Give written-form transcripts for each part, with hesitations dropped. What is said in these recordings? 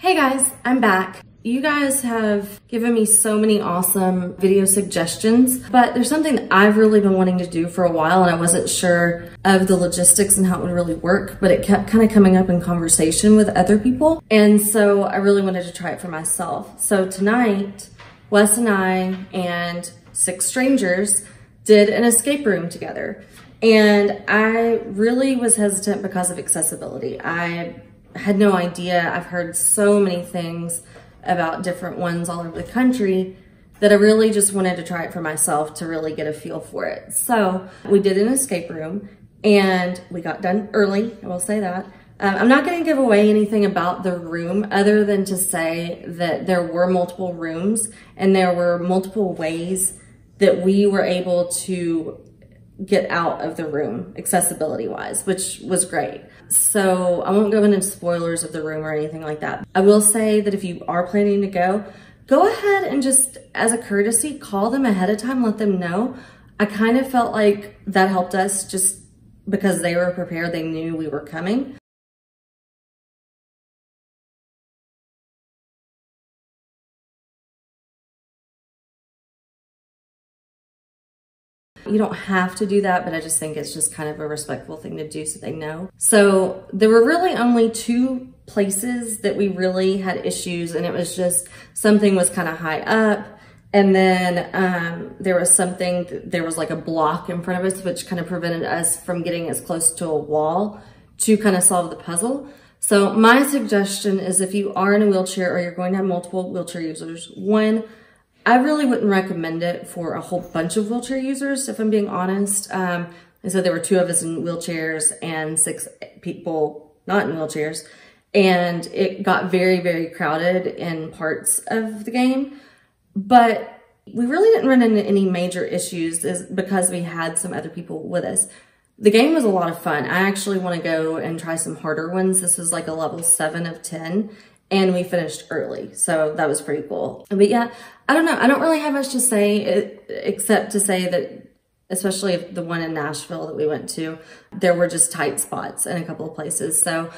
Hey guys, I'm back. You guys have given me so many awesome video suggestions, but there's something that I've really been wanting to do for a while and I wasn't sure of the logistics and how it would really work, but it kept kind of coming up in conversation with other people. And so I really wanted to try it for myself. So tonight, Wes and I and 6 strangers did an escape room together. And I really was hesitant because of accessibility. I had no idea. I've heard so many things about different ones all over the country that I really just wanted to try it for myself to really get a feel for it. So we did an escape room and we got done early, I will say that. I'm not going to give away anything about the room other than to say that there were multiple rooms and there were multiple ways that we were able to get out of the room accessibility wise, which was great. So I won't go into spoilers of the room or anything like that. I will say that if you are planning to go ahead and just as a courtesy, call them ahead of time, let them know. I kind of felt like that helped us just because they were prepared, they knew we were coming. You don't have to do that, but I just think it's just kind of a respectful thing to do so they know. So there were really only 2 places that we really had issues, and it was just something was kind of high up, and then there was like a block in front of us which kind of prevented us from getting as close to a wall to kind of solve the puzzle. So my suggestion is if you are in a wheelchair or you're going to have multiple wheelchair users, one, I really wouldn't recommend it for a whole bunch of wheelchair users, if I'm being honest. And so there were 2 of us in wheelchairs and 6 people not in wheelchairs. And it got very, very crowded in parts of the game. But we really didn't run into any major issues because we had some other people with us. The game was a lot of fun. I actually want to go and try some harder ones. This was like a level 7 of 10. And we finished early, so that was pretty cool. But yeah, I don't know. I don't really have much to say except to say that, especially the one in Nashville that we went to, there were just tight spots in a couple of places. So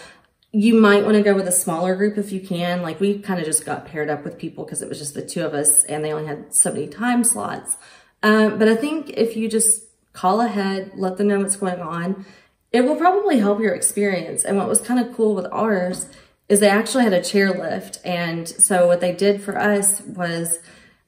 you might want to go with a smaller group if you can. Like we kind of just got paired up with people because it was just the 2 of us and they only had so many time slots. But I think if you just call ahead, let them know what's going on, it will probably help your experience. And what was kind of cool with ours is they actually had a chairlift. And so what they did for us was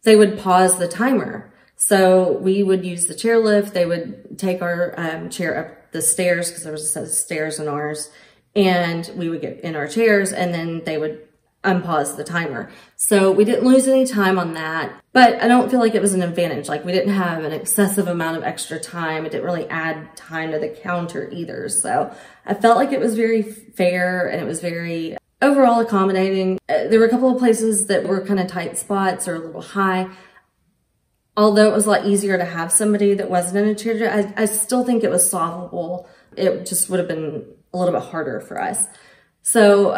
they would pause the timer. So we would use the chairlift. They would take our chair up the stairs because there was a set of stairs in ours. And we would get in our chairs and then they would unpause the timer. So we didn't lose any time on that. But I don't feel like it was an advantage. Like we didn't have an excessive amount of extra time. It didn't really add time to the counter either. So I felt like it was very fair and it was very overall accommodating. There were a couple of places that were kind of tight spots or a little high. Although it was a lot easier to have somebody that wasn't in a chair, I still think it was solvable. It just would have been a little bit harder for us. So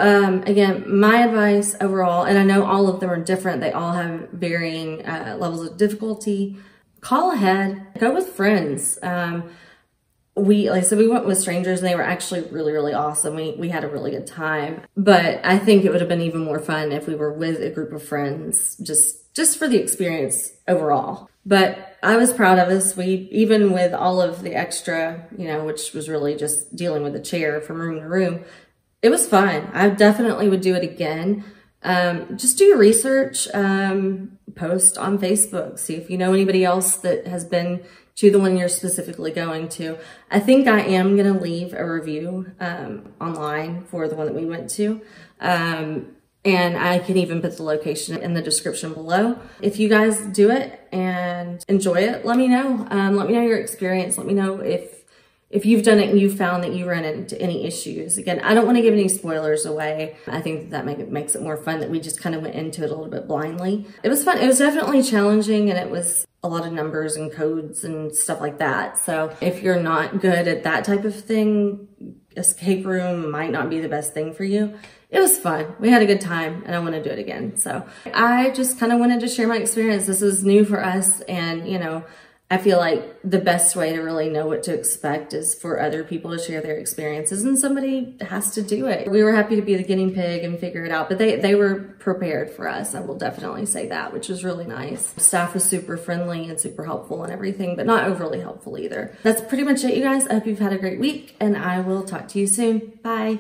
again, my advice overall, and I know all of them are different. They all have varying levels of difficulty. Call ahead, go with friends. Like I said, we went with strangers and they were actually really, really awesome. We had a really good time, but I think it would have been even more fun if we were with a group of friends, just for the experience overall. But I was proud of us. Even with all of the extra, which was really just dealing with the chair from room to room, it was fun. I definitely would do it again. Just do your research, post on Facebook, see if you know anybody else that has been to the one you're specifically going to. I think I am going to leave a review online for the one that we went to. And I can even put the location in the description below. If you guys do it and enjoy it, let me know. Let me know your experience. Let me know if you've done it and you found that you ran into any issues. Again, I don't want to give any spoilers away. I think that makes it more fun that we just kind of went into it a little bit blindly. It was fun. It was definitely challenging and it was a lot of numbers and codes and stuff like that. So if you're not good at that type of thing, escape room might not be the best thing for you. It was fun. We had a good time and I want to do it again. So I just kind of wanted to share my experience. This is new for us and, I feel like the best way to really know what to expect is for other people to share their experiences, and somebody has to do it. We were happy to be the guinea pig and figure it out, but they were prepared for us. I will definitely say that, which was really nice. Staff was super friendly and super helpful and everything, but not overly helpful either. That's pretty much it, you guys. I hope you've had a great week, and I will talk to you soon. Bye.